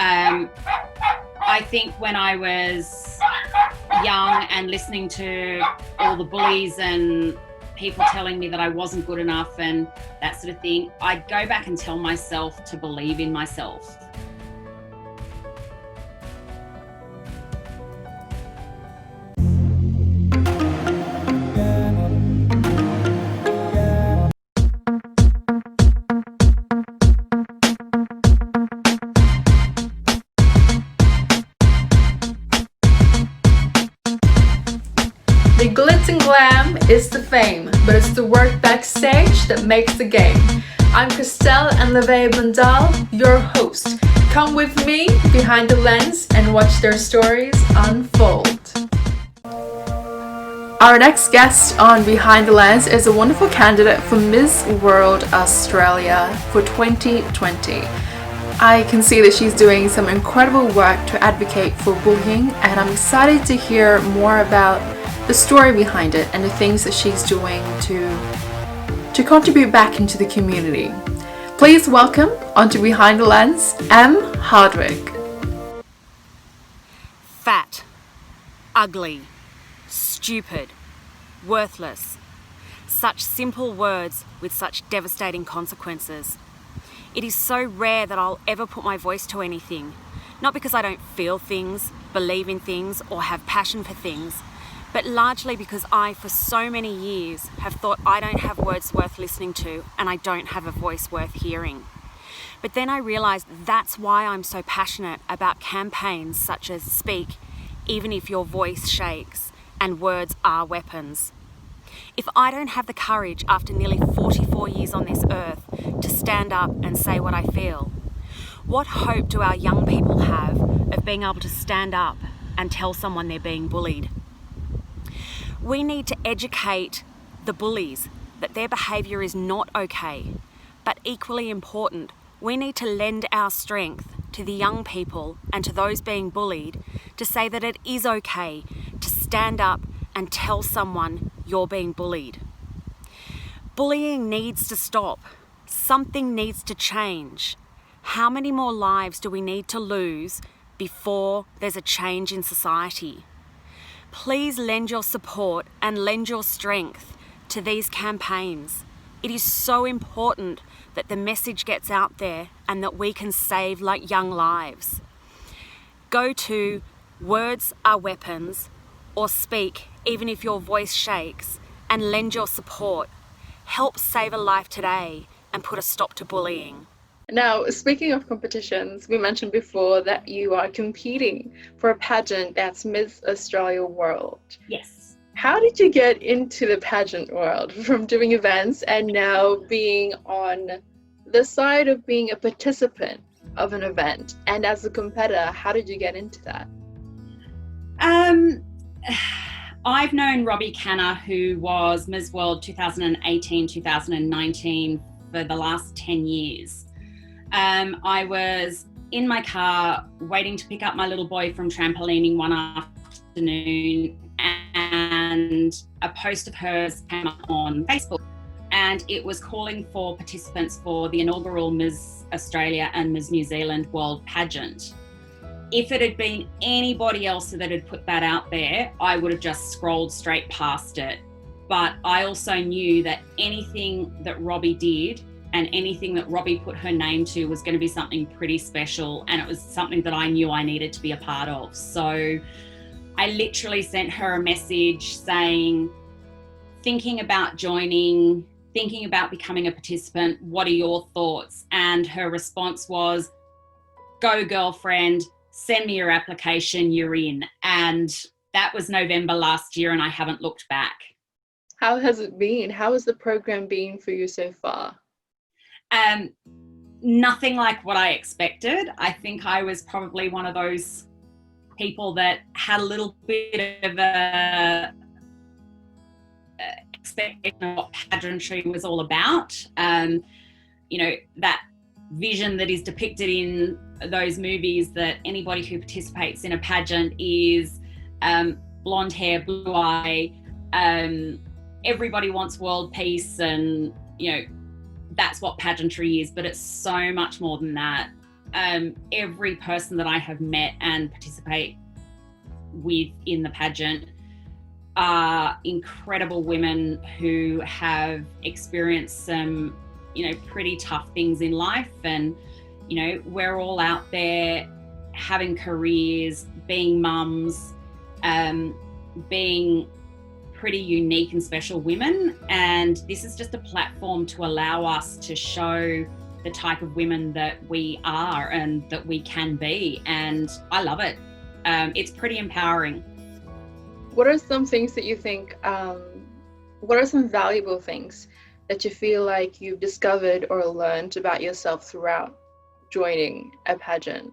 I think when I was young and listening to all the bullies and people telling me that I wasn't good enough and that sort of thing, I'd go back and tell myself to believe in myself. The glitz and glam is the fame, but it's the work backstage that makes the game. I'm Crystel and Bandal, your host. Come with me behind the lens and watch their stories unfold. Our next guest on Behind the Lens is a wonderful candidate for Miss World Australia for 2020. I can see that she's doing some incredible work to advocate for bullying, and I'm excited to hear more about the story behind it and the things that she's doing to contribute back into the community. Please welcome onto Behind the Lens, Hardwicke. Fat, ugly, stupid, worthless. Such simple words with such devastating consequences. It is so rare that I'll ever put my voice to anything, not because I don't feel things, believe in things, or have passion for things, but largely because I, for so many years, have thought I don't have words worth listening to and I don't have a voice worth hearing. But then I realised that's why I'm so passionate about campaigns such as Speak, Even If Your Voice Shakes, and Words Are Weapons. If I don't have the courage after nearly 44 years on this earth to stand up and say what I feel, what hope do our young people have of being able to stand up and tell someone they're being bullied? We need to educate the bullies that their behaviour is not okay, but equally important, we need to lend our strength to the young people and to those being bullied to say that it is okay to stand up and tell someone you're being bullied. Bullying needs to stop. Something needs to change. How many more lives do we need to lose before there's a change in society? Please lend your support and lend your strength to these campaigns. It is so important that the message gets out there and that we can save like young lives. Go to Words Are Weapons or Speak Even If Your Voice Shakes and lend your support. Help save a life today and put a stop to bullying. Now, speaking of competitions, we mentioned before that you are competing for a pageant that's Miss Australia World. Yes. How did you get into the pageant world from doing events and now being on the side of being a participant of an event? And as a competitor, how did you get into that? I've known Robbie Canner, who was Miss World 2018-2019 for the last 10 years. I was in my car waiting to pick up my little boy from trampolining one afternoon, and a post of hers came up on Facebook, and it was calling for participants for the inaugural Miss Australia and Miss New Zealand World Pageant. If it had been anybody else that had put that out there, I would have just scrolled straight past it. But I also knew that anything that Robbie did and anything that Robbie put her name to was going to be something pretty special, and it was something that I knew I needed to be a part of. So I literally sent her a message saying, thinking about joining, thinking about becoming a participant, what are your thoughts? And her response was, go girlfriend, send me your application, you're in. And that was November last year, and I haven't looked back. How has it been? How has the program been for you so far? Nothing like what I expected. I think I was probably one of those people that had a little bit of a expectation of what pageantry was all about. That vision that is depicted in those movies that anybody who participates in a pageant is blonde hair, blue eye, everybody wants world peace, and that's what pageantry is, but it's so much more than that. every person that I have met and participate with in the pageant are incredible women who have experienced some, pretty tough things in life. And, we're all out there having careers, being mums, being pretty unique and special women. And this is just a platform to allow us to show the type of women that we are and that we can be. And I love it. It's pretty empowering. What are some things that you think, what are some valuable things that you feel like you've discovered or learned about yourself throughout joining a pageant?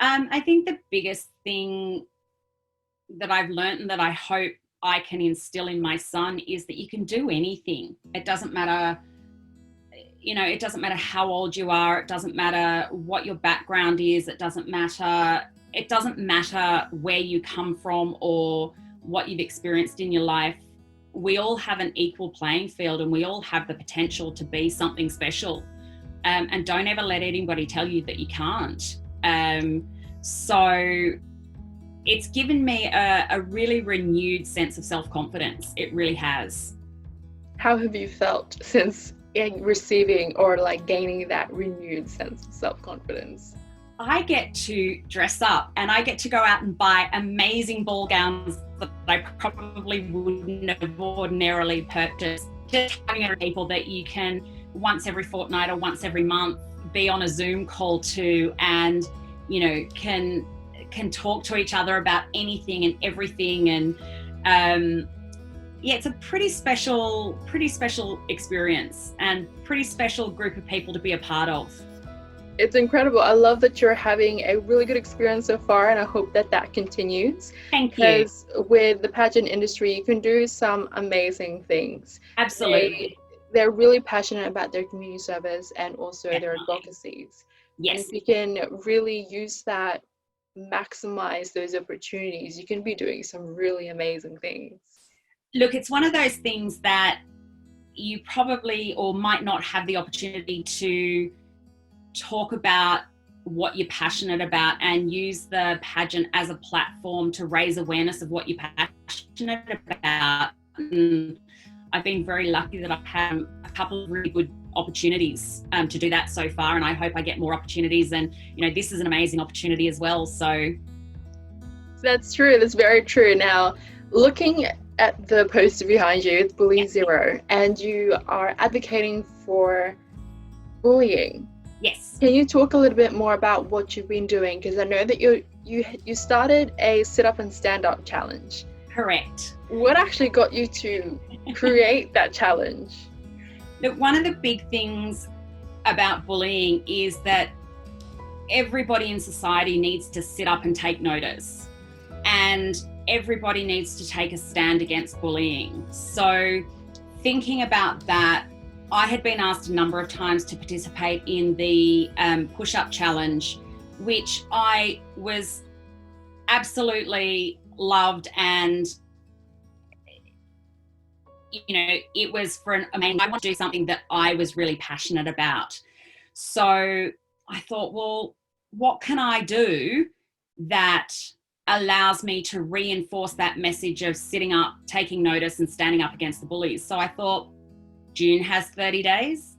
I think the biggest thing that I've learned and that I hope I can instill in my son is that you can do anything. It doesn't matter, it doesn't matter how old you are. It doesn't matter what your background is. It doesn't matter where you come from or what you've experienced in your life. We all have an equal playing field and we all have the potential to be something special. And don't ever let anybody tell you that you can't. So it's given me a really renewed sense of self-confidence. It really has. How have you felt since receiving or gaining that renewed sense of self-confidence? I get to dress up and I get to go out and buy amazing ball gowns that I probably wouldn't have ordinarily purchased. Just having people that you can once every fortnight or once every month be on a Zoom call to, and can talk to each other about anything and everything. And it's a pretty special experience and pretty special group of people to be a part of. It's incredible. I love that you're having a really good experience so far, and I hope that continues. Thank you. Because with the pageant industry, you can do some amazing things. Absolutely. They're really passionate about their community service and also their advocacies. Yes. And if you can really use that, maximize those opportunities, you can be doing some really amazing things. Look, it's one of those things that you probably or might not have the opportunity to talk about what you're passionate about and use the pageant as a platform to raise awareness of what you're passionate about. And I've been very lucky that I've had a couple of really good opportunities to do that so far, and I hope I get more opportunities. And this is an amazing opportunity as well. So that's true. That's very true. Now, looking at the poster behind you, it's Bully Zero, and you are advocating for bullying. Yes. Can you talk a little bit more about what you've been doing? Because I know that you started a sit up and stand up challenge. Correct. What actually got you to create that challenge? Look, one of the big things about bullying is that everybody in society needs to sit up and take notice, and everybody needs to take a stand against bullying. So thinking about that, I had been asked a number of times to participate in the push-up challenge, which I was absolutely loved, and it was I want to do something that I was really passionate about. So I thought, well, what can I do that allows me to reinforce that message of sitting up, taking notice and standing up against the bullies? So I thought, June has 30 days.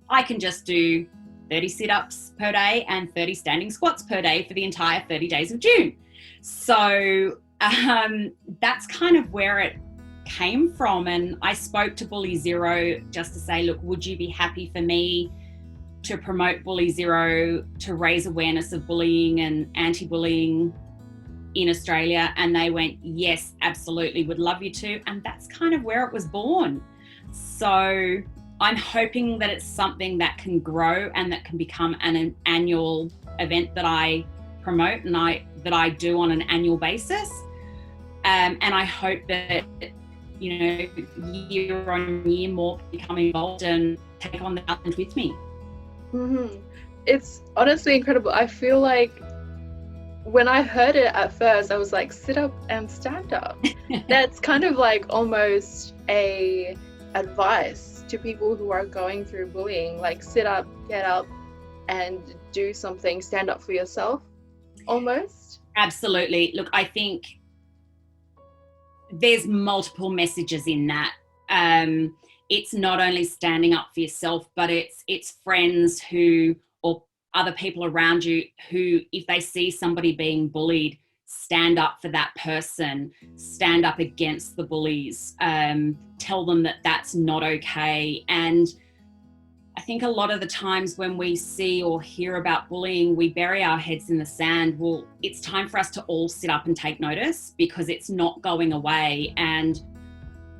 I can just do 30 sit-ups per day and 30 standing squats per day for the entire 30 days of June. So that's kind of where it came from. And I spoke to Bully Zero just to say, look, would you be happy for me to promote Bully Zero to raise awareness of bullying and anti-bullying in Australia? And they went, yes, absolutely, would love you to. And that's kind of where it was born. So I'm hoping that it's something that can grow and that can become an annual event that I promote and that I do on an annual basis. And I hope that, year on year more become involved and take on the challenge with me. Mm-hmm. It's honestly incredible. I feel like when I heard it at first, I was like, sit up and stand up. That's kind of like almost a advice to people who are going through bullying, like sit up, get up, and do something, stand up for yourself, almost? Absolutely. Look, I think there's multiple messages in that. It's not only standing up for yourself, but it's friends who, or other people around you who, if they see somebody being bullied, stand up for that person, stand up against the bullies, tell them that that's not okay. And I think a lot of the times when we see or hear about bullying, we bury our heads in the sand. Well, it's time for us to all sit up and take notice, because it's not going away, and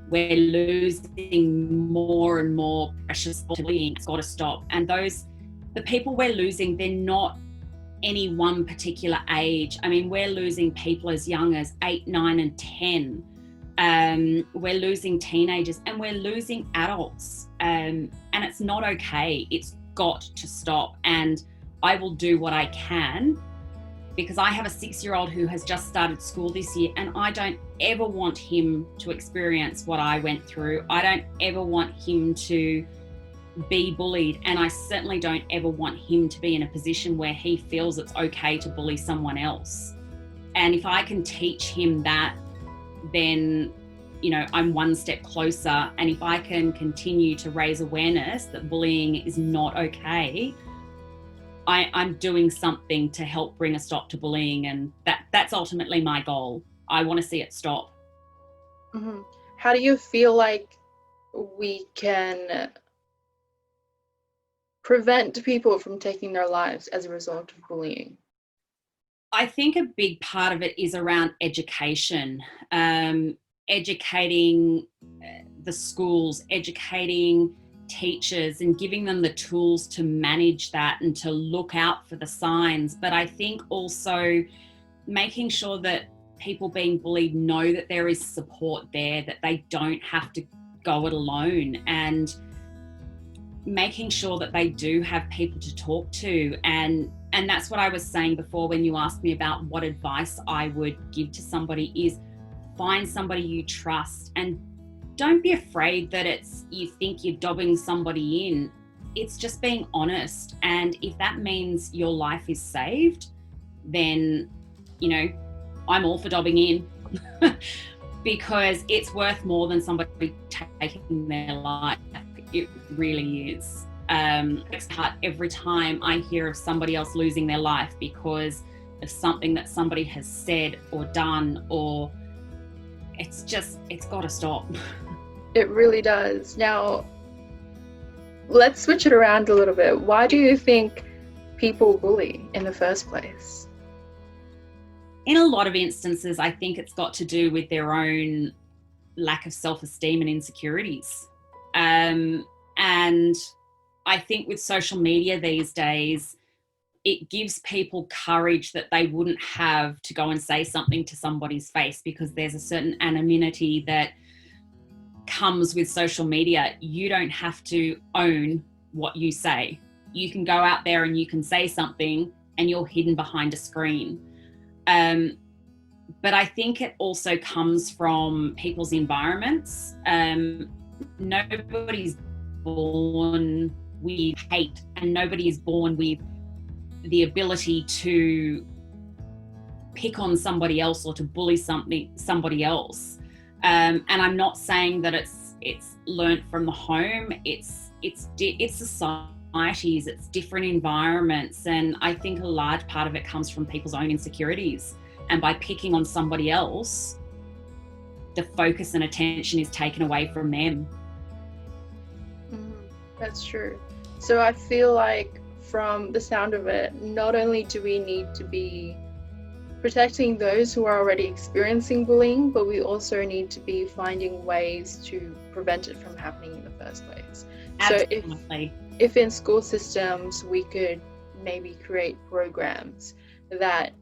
we're losing more and more precious bullying. It's got to stop. And the people we're losing, they're not any one particular age. I mean, we're losing people as young as 8, 9, and 10. We're losing teenagers, and we're losing adults. And it's not okay. It's got to stop. And I will do what I can, because I have a 6-year-old who has just started school this year, and I don't ever want him to experience what I went through. I don't ever want him to be bullied, and I certainly don't ever want him to be in a position where he feels it's okay to bully someone else. And if I can teach him that, then I'm one step closer. And if I can continue to raise awareness that bullying is not okay, I'm doing something to help bring a stop to bullying, and that's ultimately my goal. I want to see it stop. Mm-hmm. How do you feel like we can prevent people from taking their lives as a result of bullying? I think a big part of it is around education. Educating the schools, educating teachers, and giving them the tools to manage that and to look out for the signs. But I think also making sure that people being bullied know that there is support there, that they don't have to go it alone, and making sure that they do have people to talk to. And that's what I was saying before when you asked me about what advice I would give to somebody, is find somebody you trust, and don't be afraid that you think you're dobbing somebody in. It's just being honest. And if that means your life is saved, then, I'm all for dobbing in because it's worth more than somebody taking their life. It really is. It's hard every time I hear of somebody else losing their life because of something that somebody has said or done, or it's got to stop. It really does. Now, let's switch it around a little bit. Why do you think people bully in the first place? In a lot of instances, I think it's got to do with their own lack of self-esteem and insecurities. And I think with social media these days, it gives people courage that they wouldn't have to go and say something to somebody's face, because there's a certain anonymity that comes with social media. You don't have to own what you say. You can go out there and you can say something and you're hidden behind a screen. But I think it also comes from people's environments. Nobody's born with hate, and nobody is born with the ability to pick on somebody else or to bully somebody else. And I'm not saying that it's learnt from the home. It's societies, it's different environments, and I think a large part of it comes from people's own insecurities. And by picking on somebody else, the focus and attention is taken away from them. That's true. So I feel like, from the sound of it, not only do we need to be protecting those who are already experiencing bullying, but we also need to be finding ways to prevent it from happening in the first place. Absolutely. So if in school systems we could maybe create programs that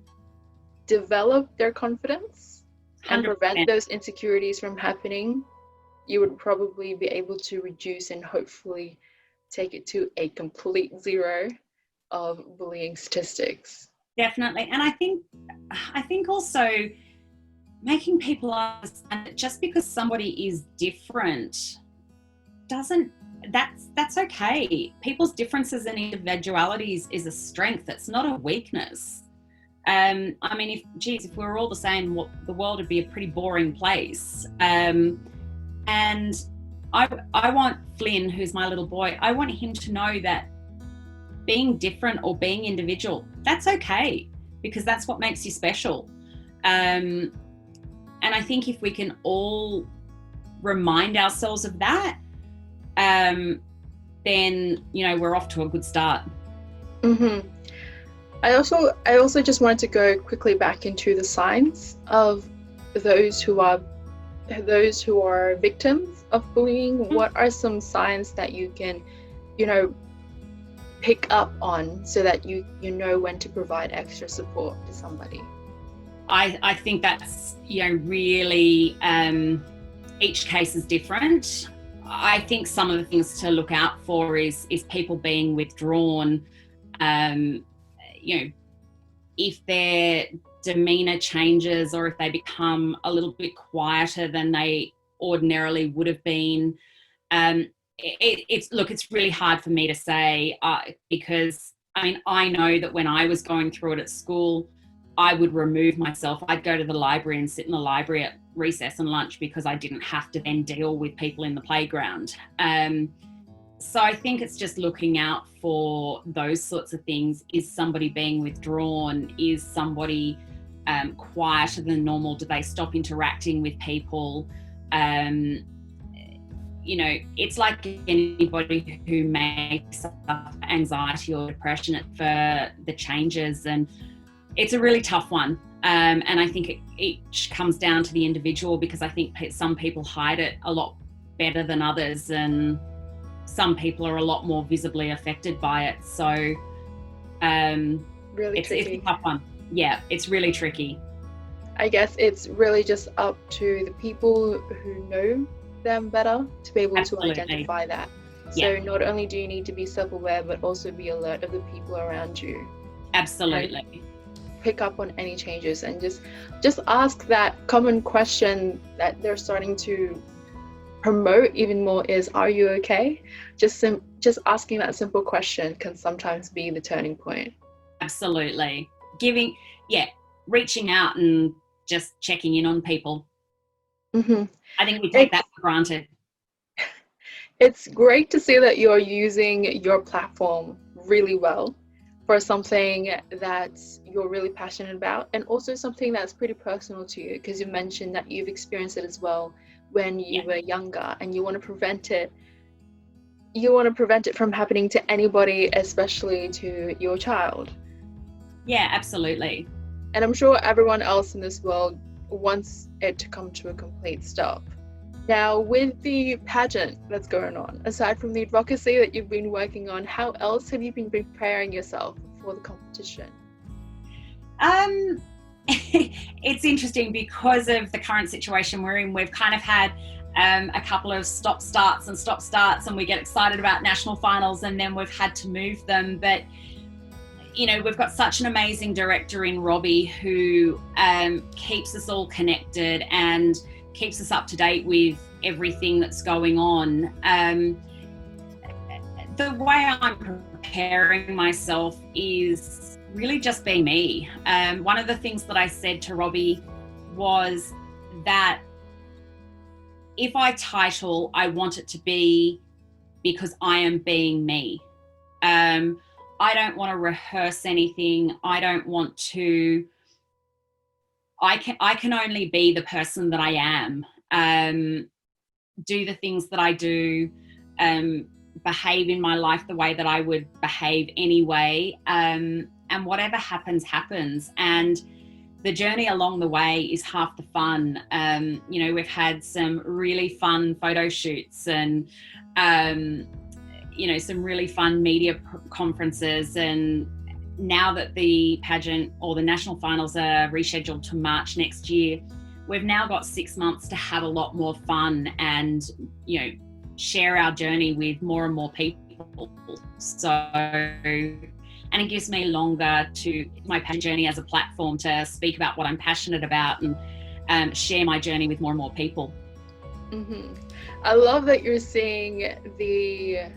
develop their confidence and 100%. prevent those insecurities from happening, you would probably be able to reduce and hopefully take it to a complete zero of bullying statistics. Definitely. And I think also making people understand that just because somebody is different doesn't that's okay. People's differences and individualities is a strength. It's not a weakness. I mean, if we were all the same, the world would be a pretty boring place. And I want Flynn, who's my little boy, I want him to know that being different or being individual, that's okay, because that's what makes you special. And I think if we can all remind ourselves of that, then, we're off to a good start. Mm-hmm. I also just wanted to go quickly back into the signs of those who are victims of bullying. Mm-hmm. What are some signs that you can, pick up on so that you know when to provide extra support to somebody? I think that's, really, each case is different. I think some of the things to look out for is people being withdrawn, if their demeanor changes or if they become a little bit quieter than they ordinarily would have been. It's really hard for me to say, because I know that when I was going through it at school, I would remove myself. I'd go to the library and sit in the library at recess and lunch because I didn't have to then deal with people in the playground. So I think it's just looking out for those sorts of things. Is somebody being withdrawn? Is somebody quieter than normal? Do they stop interacting with people? It's like anybody who makes up anxiety or depression for the changes, and it's a really tough one. And I think each comes down to the individual, because I think some people hide it a lot better than others, and some people are a lot more visibly affected by it. So really it's a tough one. Yeah, it's really tricky. I guess it's really just up to the people who know them better to be able Absolutely. to identify that. So not only do you need to be self-aware, but also be alert of the people around you. Absolutely. Pick up on any changes and just ask that common question that they're starting to promote even more is, are you okay? Just asking that simple question can sometimes be the turning point. Absolutely. Reaching out and just checking in on people. Mm-hmm. I think we take that for granted. It's great to see that you're using your platform really well for something that you're really passionate about, and also something that's pretty personal to you, because you mentioned that you've experienced it as well when you were younger, and you want to prevent it from happening to anybody, especially to your child. Yeah, absolutely. And I'm sure everyone else in this world wants it to come to a complete stop. Now, with the pageant that's going on, aside from the advocacy that you've been working on, how else have you been preparing yourself for the competition? It's interesting because of the current situation we're in. We've kind of had a couple of stop starts, and we get excited about national finals, and then we've had to move them. But we've got such an amazing director in Robbie who keeps us all connected and keeps us up to date with everything that's going on. The way I'm preparing myself is really just being me. One of the things that I said to Robbie was that if I title, I want it to be because I am being me. I don't want to rehearse anything. I don't want to. I can only be the person that I am. Do the things that I do. Behave in my life the way that I would behave anyway. And whatever happens, happens. And the journey along the way is half the fun. We've had some really fun photo shoots and some really fun media conferences, and now that the pageant or the national finals are rescheduled to March next year, we've now got 6 months to have a lot more fun and share our journey with more and more people. So, and it gives me longer to my passion journey as a platform to speak about what I'm passionate about and share my journey with more and more people. Hmm. I love that you're seeing the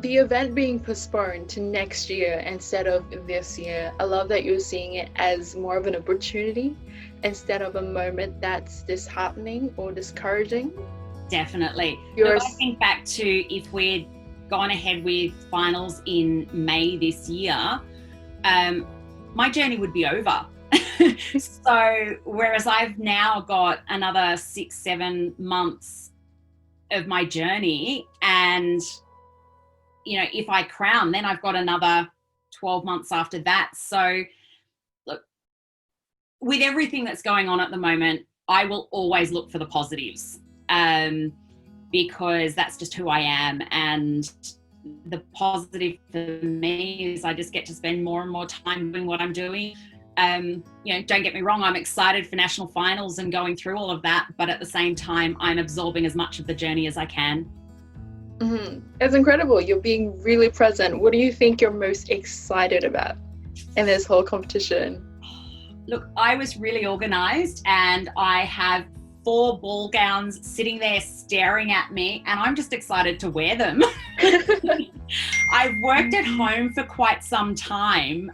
event being postponed to next year instead of this year. I love that you're seeing it as more of an opportunity instead of a moment that's disheartening or discouraging. Definitely. You're Look, I think back to if we'd gone ahead with finals in May this year, my journey would be over. So whereas I've now got another 6-7 months of my journey, and if I crown, then I've got another 12 months after that. So look, with everything that's going on at the moment, I will always look for the positives, because that's just who I am. And the positive for me is I just get to spend more and more time doing what I'm doing. Don't get me wrong, I'm excited for national finals and going through all of that, but at the same time, I'm absorbing as much of the journey as I can. Mm-hmm. It's incredible. You're being really present. What do you think you're most excited about in this whole competition? Look, I was really organised, and I have 4 ball gowns sitting there staring at me, and I'm just excited to wear them. I've worked at home for quite some time,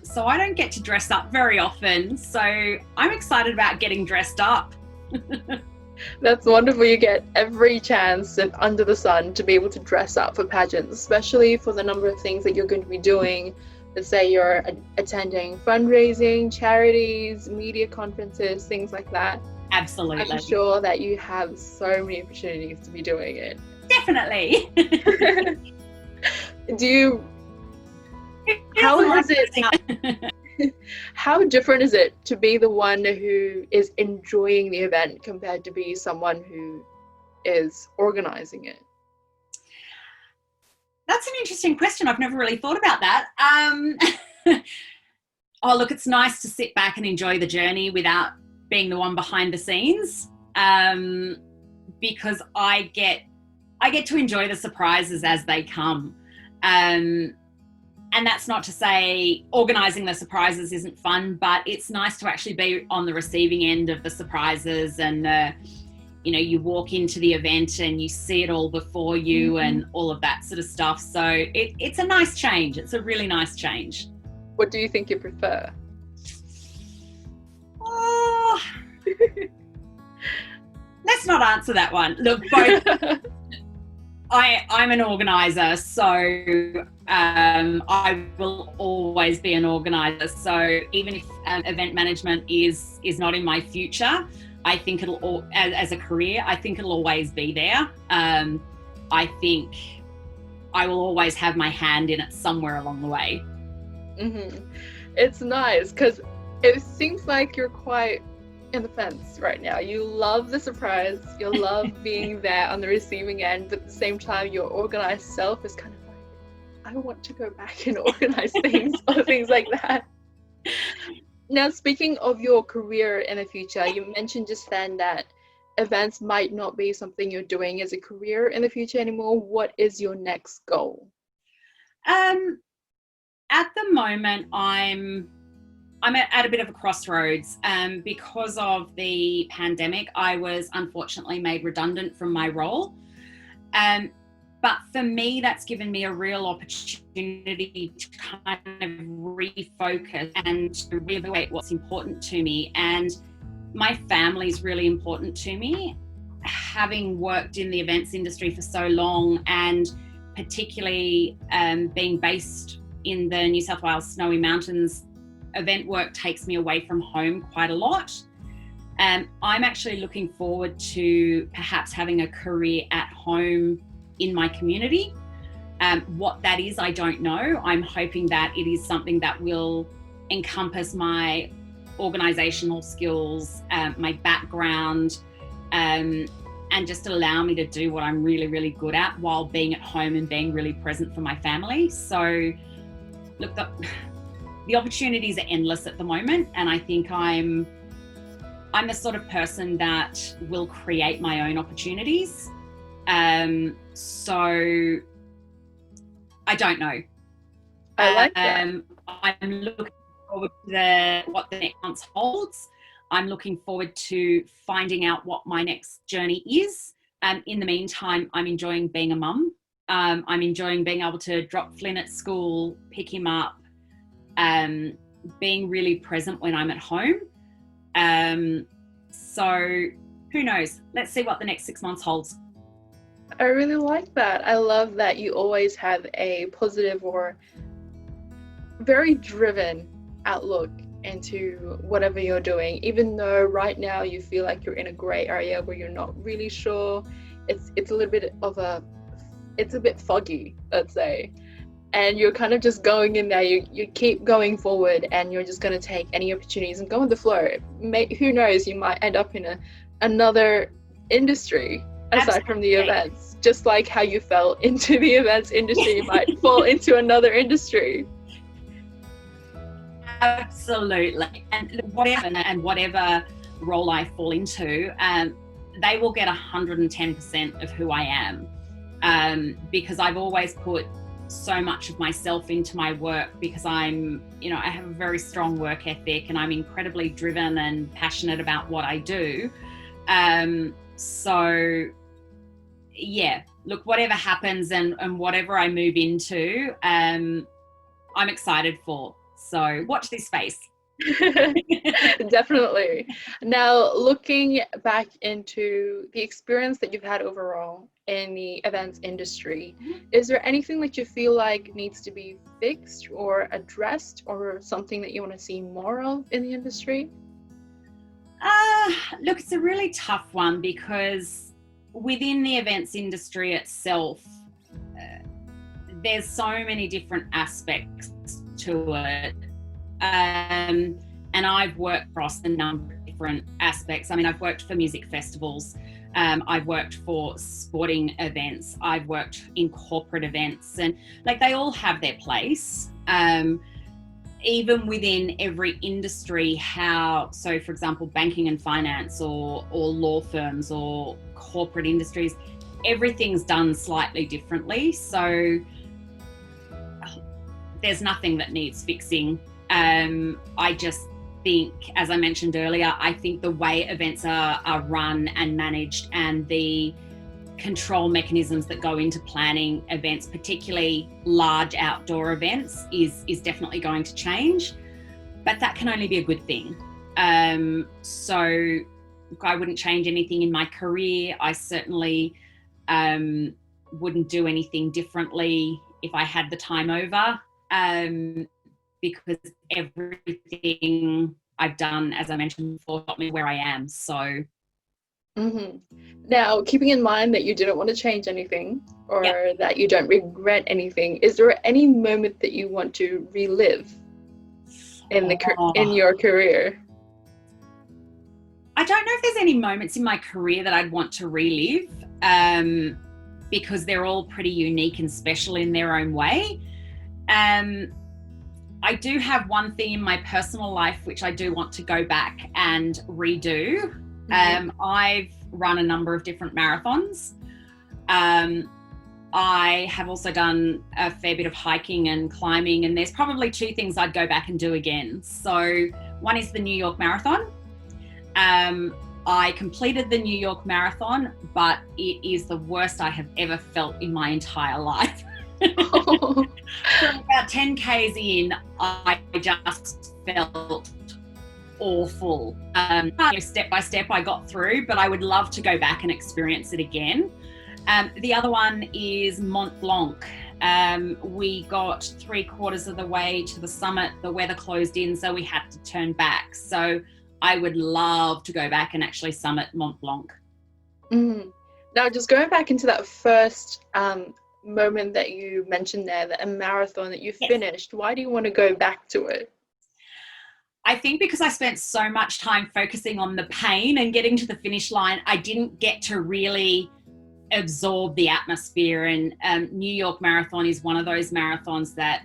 so I don't get to dress up very often. So I'm excited about getting dressed up. That's wonderful. You get every chance under the sun to be able to dress up for pageants, especially for the number of things that you're going to be doing. Let's say you're attending fundraising, charities, media conferences, things like that. Absolutely. I'm sure that you have so many opportunities to be doing it. Definitely. How different is it to be the one who is enjoying the event compared to be someone who is organizing it? That's an interesting question. I've never really thought about that. Oh, look, it's nice to sit back and enjoy the journey without being the one behind the scenes, because I get to enjoy the surprises as they come. And that's not to say organising the surprises isn't fun, but it's nice to actually be on the receiving end of the surprises, and you walk into the event and you see it all before you, and all of that sort of stuff. So it's a nice change. It's a really nice change. What do you think you prefer? Oh, let's not answer that one. Look, both. I'm an organizer, so I will always be an organizer. So even if event management is not in my future, I think it'll, as a career, I think it'll always be there. I think I will always have my hand in it somewhere along the way. Mm-hmm. It's nice because it seems like you're quite in the fence right now. You love the surprise, you love being there on the receiving end, but at the same time your organized self is kind of like, I want to go back and organize things or things like that. Now, speaking of your career in the future, you mentioned just then that events might not be something you're doing as a career in the future anymore. What is your next goal? At the moment, I'm at a bit of a crossroads. Because of the pandemic, I was unfortunately made redundant from my role. But for me, that's given me a real opportunity to kind of refocus and to reevaluate what's important to me. And my family is really important to me. Having worked in the events industry for so long, and particularly being based in the New South Wales Snowy Mountains, event work takes me away from home quite a lot. I'm actually looking forward to perhaps having a career at home in my community. What that is, I don't know. I'm hoping that it is something that will encompass my organisational skills, my background, and just allow me to do what I'm really, really good at while being at home and being really present for my family. So, look, the opportunities are endless at the moment, and I think I'm the sort of person that will create my own opportunities. So I don't know. I like that. I'm looking forward to what the next month holds. I'm looking forward to finding out what my next journey is. In the meantime, I'm enjoying being a mum. I'm enjoying being able to drop Flynn at school, pick him up, being really present when I'm at home. So who knows? Let's see what the next 6 months holds. I really like that. I love that you always have a positive or very driven outlook into whatever you're doing, even though right now you feel like you're in a gray area where you're not really sure. It's a little bit of it's a bit foggy, let's say, and you're kind of just going in there. You keep going forward, and you're just going to take any opportunities and go with the flow. Who knows, you might end up in another industry aside from the events. Just like how you fell into the events industry, you might fall into another industry. Absolutely. And whatever role I fall into, they will get 110% of who I am, because I've always put so much of myself into my work, because I have a very strong work ethic, and I'm incredibly driven and passionate about what I do. So yeah, look, whatever happens and whatever I move into, I'm excited for. So watch this space. Definitely. Now, looking back into the experience that you've had overall in the events industry, is there anything that you feel like needs to be fixed or addressed, or something that you want to see more of in the industry? Look, it's a really tough one, because within the events industry itself, there's so many different aspects to it. And I've worked across a number of different aspects. I mean, I've worked for music festivals. I've worked for sporting events. I've worked in corporate events, and like, they all have their place. Even within every industry, so for example, banking and finance, or law firms, or corporate industries, everything's done slightly differently. So there's nothing that needs fixing. I just think, as I mentioned earlier, I think the way events are run and managed, and the control mechanisms that go into planning events, particularly large outdoor events, is definitely going to change. But that can only be a good thing. So look, I wouldn't change anything in my career. I certainly wouldn't do anything differently if I had the time over, because everything I've done, as I mentioned before, got me where I am. So Now, keeping in mind that you didn't want to change anything, or that you don't regret anything, is there any moment that you want to relive in your career? I don't know if there's any moments in my career that I'd want to relive, because they're all pretty unique and special in their own way. I do have one thing in my personal life which I do want to go back and redo. I've run a number of different marathons. I have also done a fair bit of hiking and climbing, and there's probably two things I'd go back and do again. So one is the New York Marathon. I completed the New York Marathon, but it is the worst I have ever felt in my entire life. So about 10 Ks in, I just felt awful. Step by step I got through, but I would love to go back and experience it again. The other one is Mont Blanc. We got 3/4 of the way to the summit. The weather closed in, so we had to turn back. So I would love to go back and actually summit Mont Blanc. Now, just going back into that first moment that you mentioned there, that a marathon that you finished, why do you want to go back to it? I think because I spent so much time focusing on the pain and getting to the finish line, I didn't get to really absorb the atmosphere. And New York Marathon is one of those marathons that,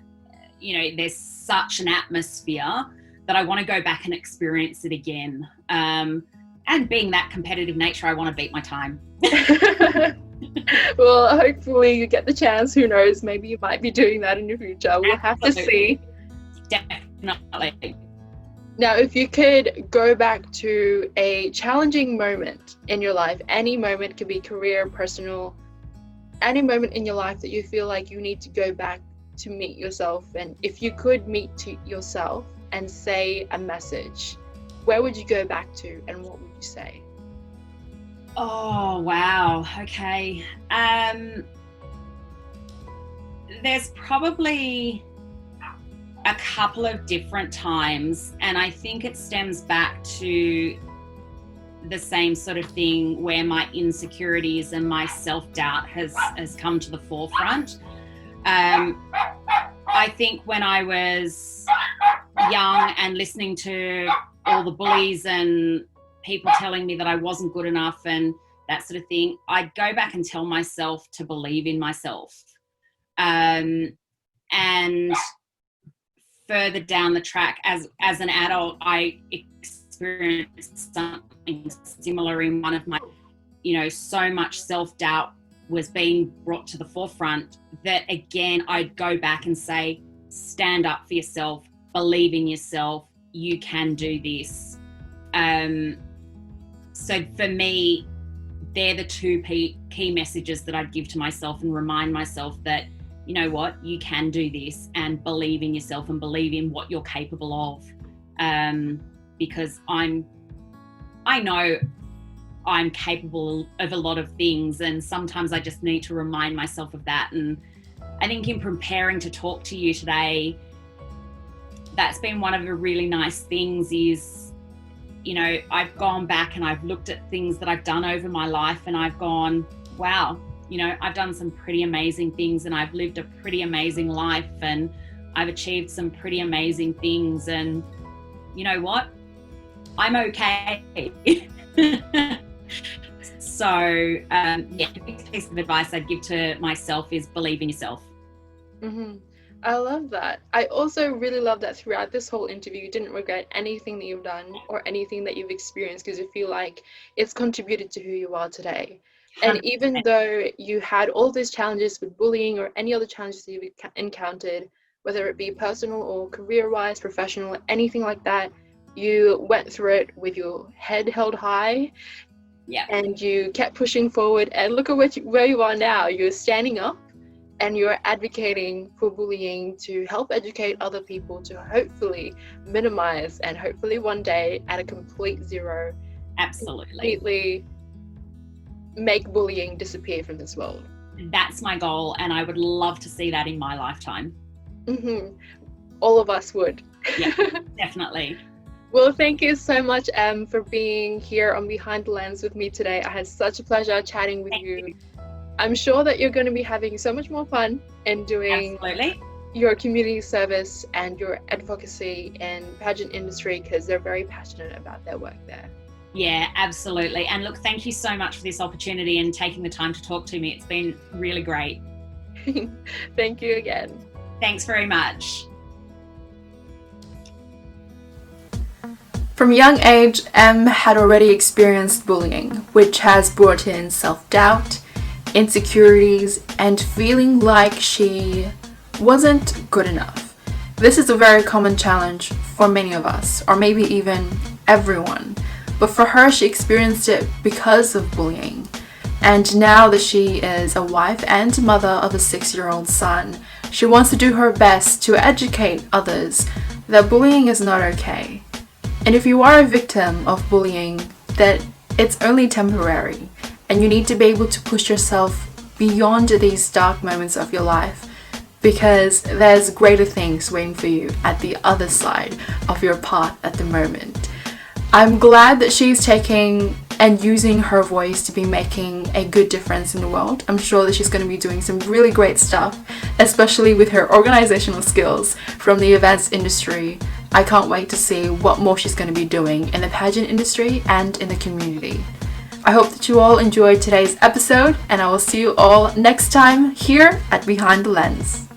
there's such an atmosphere that I want to go back and experience it again. And being that competitive nature, I want to beat my time. Well, hopefully you get the chance. Who knows? Maybe you might be doing that in the future. We'll have to see. Definitely. Now, if you could go back to a challenging moment in your life, any moment, could be career, personal, any moment in your life that you feel like you need to go back to meet yourself, and if you could meet to yourself and say a message, where would you go back to and what would you say? Oh, wow. Okay. There's probably a couple of different times, and I think it stems back to the same sort of thing where my insecurities and my self-doubt has come to the forefront. I think when I was young and listening to all the bullies and people telling me that I wasn't good enough and that sort of thing, I'd go back and tell myself to believe in myself. And further down the track, as an adult, I experienced something similar in one of my, so much self-doubt was being brought to the forefront that, again, I'd go back and say, stand up for yourself, believe in yourself, you can do this. So for me, they're the two key messages that I'd give to myself and remind myself that, you know what, you can do this, and believe in yourself and believe in what you're capable of. Because I know I'm capable of a lot of things, and sometimes I just need to remind myself of that. And I think in preparing to talk to you today, that's been one of the really nice things is, I've gone back and I've looked at things that I've done over my life and I've gone, wow, I've done some pretty amazing things and I've lived a pretty amazing life and I've achieved some pretty amazing things, and you know what? I'm okay. So, the biggest piece of advice I'd give to myself is believe in yourself. Mm-hmm. I love that. I also really love that throughout this whole interview, you didn't regret anything that you've done or anything that you've experienced, because you feel like it's contributed to who you are today. 100%. And even though you had all these challenges with bullying or any other challenges that you've encountered, whether it be personal or career-wise, professional, anything like that, you went through it with your head held high. Yeah. And you kept pushing forward, and look at where you are now. You're standing up and you're advocating for bullying to help educate other people to hopefully minimize and hopefully one day at a complete zero. Absolutely. Completely make bullying disappear from this world. That's my goal, and I would love to see that in my lifetime. Mm-hmm. All of us would. Yeah, definitely. Well, thank you so much, for being here on Behind the Lens with me today. I had such a pleasure chatting with you. I'm sure that you're going to be having so much more fun in doing Absolutely. your community service and your advocacy in pageant industry, because they're very passionate about their work there. Yeah, absolutely. And look, thank you so much for this opportunity and taking the time to talk to me. It's been really great. Thank you again. Thanks very much. From a young age, Em had already experienced bullying, which has brought in self-doubt, insecurities, and feeling like she wasn't good enough. This is a very common challenge for many of us, or maybe even everyone. But for her, she experienced it because of bullying. And now that she is a wife and mother of a 6-year-old son, she wants to do her best to educate others that bullying is not okay. And if you are a victim of bullying, that it's only temporary, and you need to be able to push yourself beyond these dark moments of your life, because there's greater things waiting for you at the other side of your path at the moment. I'm glad that she's taking and using her voice to be making a good difference in the world. I'm sure that she's going to be doing some really great stuff, especially with her organizational skills from the events industry. I can't wait to see what more she's going to be doing in the pageant industry and in the community. I hope that you all enjoyed today's episode, and I will see you all next time here at Behind the Lens.